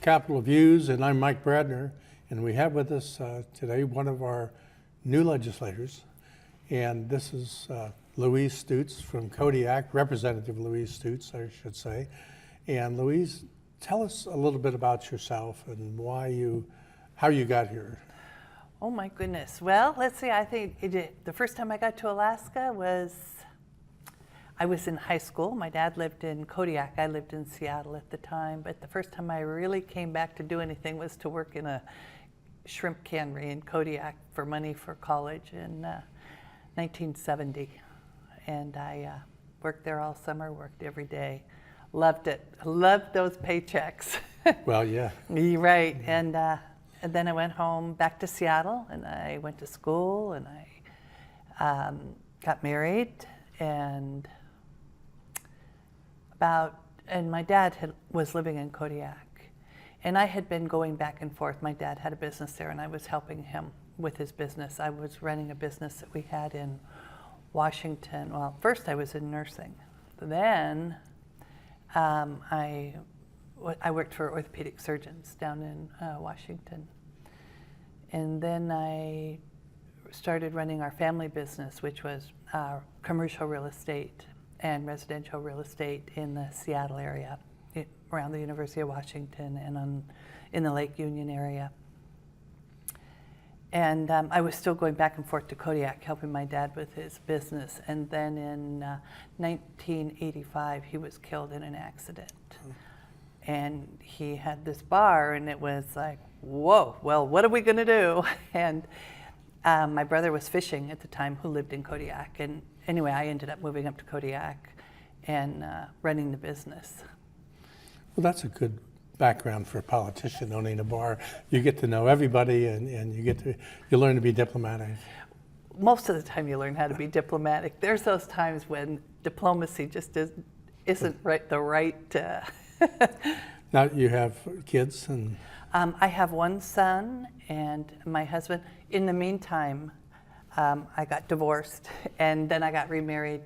Capital Views, and I'm Mike Bradner, and we have with us today one of our new legislators, and this is Louise Stutes from Kodiak, Representative Louise Stutes, I should say. And Louise, tell us a little bit about yourself and how you got here. Oh my goodness. Well, let's see, I think the first time I got to Alaska I was in high school. My dad lived in Kodiak. I lived in Seattle at the time. But the first time I really came back to do anything was to work in a shrimp cannery in Kodiak for money for college in 1970. And I worked there all summer, worked every day. Loved it. Loved those paychecks. Well, yeah. You're right. And then I went home back to Seattle, and I went to school, and I got married, and my dad was living in Kodiak, and I had been going back and forth. My dad had a business there, and I was helping him with his business. I was running a business that we had in Washington. Well, first I was in nursing. Then I worked for orthopedic surgeons down in Washington. And then I started running our family business, which was commercial real estate and residential real estate in the Seattle area, around the University of Washington and in the Lake Union area. And I was still going back and forth to Kodiak, helping my dad with his business. And then in 1985, he was killed in an accident. And he had this bar, and it was like, whoa, well, what are we going to do? And my brother was fishing at the time, who lived in Kodiak. And anyway, I ended up moving up to Kodiak and running the business. Well, that's a good background for a politician, owning a bar. You get to know everybody, and you learn to be diplomatic. Most of the time you learn how to be diplomatic. There's those times when diplomacy just isn't the right... Now you have kids, and I have one son and my husband. In the meantime, I got divorced, and then I got remarried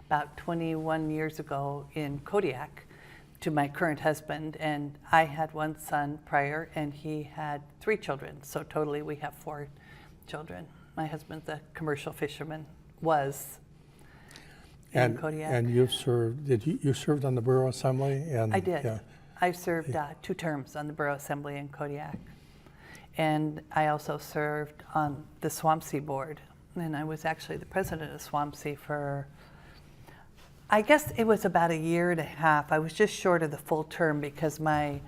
about 21 years ago in Kodiak to my current husband, and I had one son prior, and he had 3 children. So totally we have 4 children. My husband's a commercial fisherman, in Kodiak. And you've served, you served on the Borough Assembly? And, I did. Yeah. I served 2 terms on the Borough Assembly in Kodiak. And I also served on the Swampsea Board. And I was actually the president of Swampsea for, I guess it was about a year and a half. I was just short of the full term because my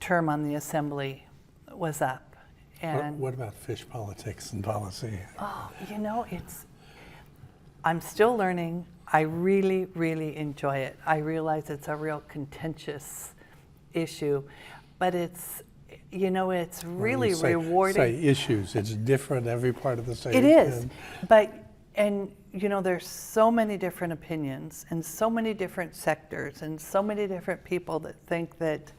term on the Assembly was up. And what about fish politics and policy? Oh, I'm still learning. I really, really enjoy it. I realize it's a real contentious issue, but it's really rewarding. Say issues, it's different every part of the state. It is, and there's so many different opinions and so many different sectors and so many different people that think that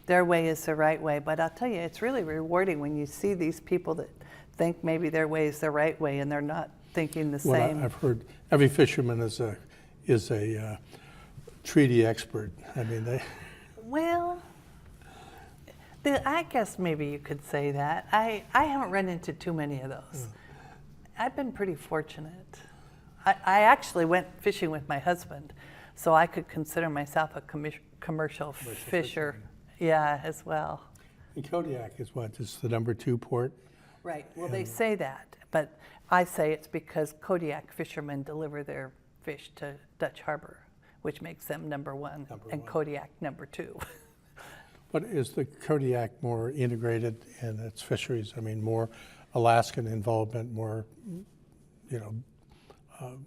their way is the right way. But I'll tell you, it's really rewarding when you see these people that think maybe their way is the right way and they're not thinking the same. Well, I've heard every fisherman is a treaty expert. I mean, Well, I guess maybe you could say that. I haven't run into too many of those. I've been pretty fortunate. I actually went fishing with my husband, so I could consider myself a commercial fisher. Yeah, as well. And Kodiak is what? It's the #2 port? Right. Well, they say that, but I say it's because Kodiak fishermen deliver their fish to Dutch Harbor, which makes them number one. Kodiak #2. But is the Kodiak more integrated in its fisheries? I mean, more Alaskan involvement, more,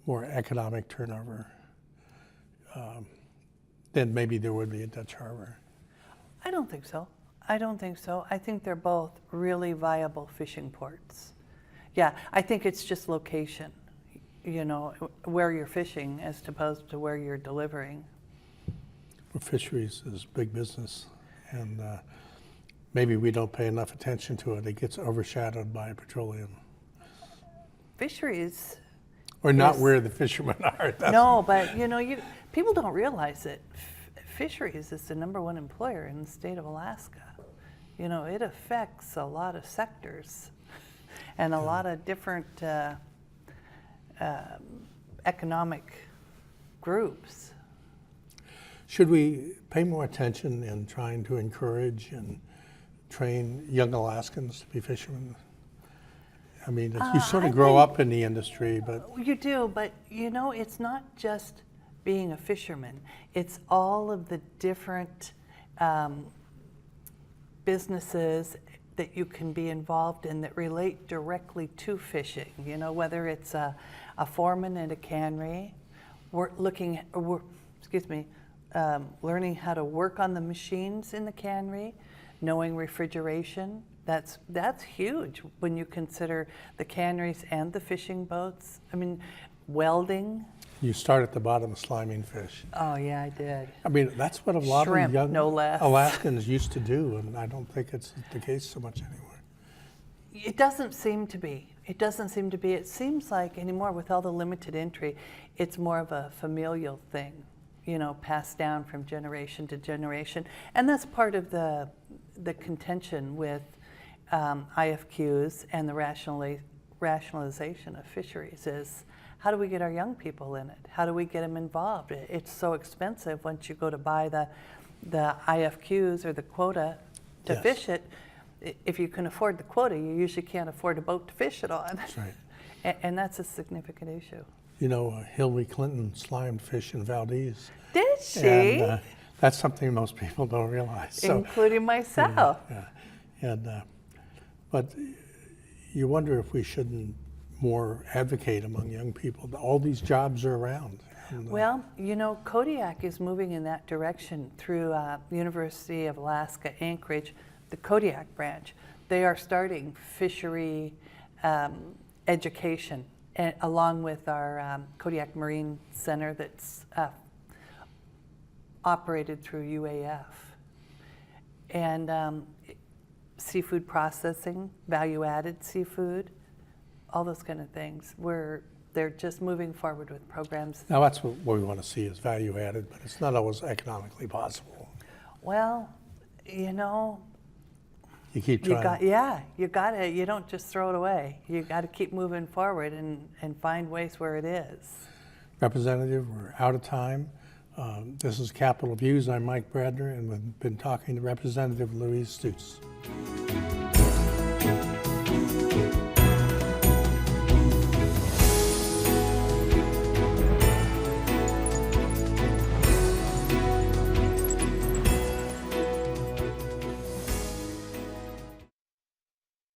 more economic turnover than maybe there would be at Dutch Harbor? I don't think so. I think they're both really viable fishing ports. Yeah, I think it's just location, where you're fishing as opposed to where you're delivering. Well, fisheries is big business, and maybe we don't pay enough attention to it. It gets overshadowed by petroleum. Fisheries. Or not where the fishermen are. No, but people don't realize it. fisheries is the #1 employer in the state of Alaska. You know, it affects a lot of sectors and a lot of different economic groups. Should we pay more attention in trying to encourage and train young Alaskans to be fishermen? I mean, you sort of grow up in the industry, but... You do, but you know, it's not just being a fisherman. It's all of the different businesses that you can be involved in that relate directly to fishing. You know, whether it's a foreman at a cannery, learning how to work on the machines in the cannery, knowing refrigeration. That's huge when you consider the canneries and the fishing boats. I mean, welding. You start at the bottom of sliming fish. Oh yeah, I did. I mean, that's what a lot Shrimp, of young no less. Alaskans used to do, and I don't think it's the case so much anymore. It doesn't seem to be. It doesn't seem to be. It seems like anymore with all the limited entry, it's more of a familial thing, you know, passed down from generation to generation. And that's part of the contention with IFQs and the rationalization of fisheries is, how do we get our young people in it? How do we get them involved? It's so expensive once you go to buy the IFQs or the quota to fish it. If you can afford the quota, you usually can't afford a boat to fish it on. That's right. And that's a significant issue. You know, Hillary Clinton slimed fish in Valdez. Did she? And that's something most people don't realize. So, including myself. But you wonder if we shouldn't more advocate among young people. All these jobs are around. And, well, you know, Kodiak is moving in that direction through University of Alaska, Anchorage, the Kodiak branch. They are starting fishery education, along with our Kodiak Marine Center that's operated through UAF. And seafood processing, value-added seafood, all those kind of things. They're just moving forward with programs. Now that's what we want to see is value added, but it's not always economically possible. Well, you know, you keep trying. You got it. You don't just throw it away. You got to keep moving forward and find ways where it is. Representative, we're out of time. This is Capital Views. I'm Mike Bradner, and we've been talking to Representative Louise Stutes.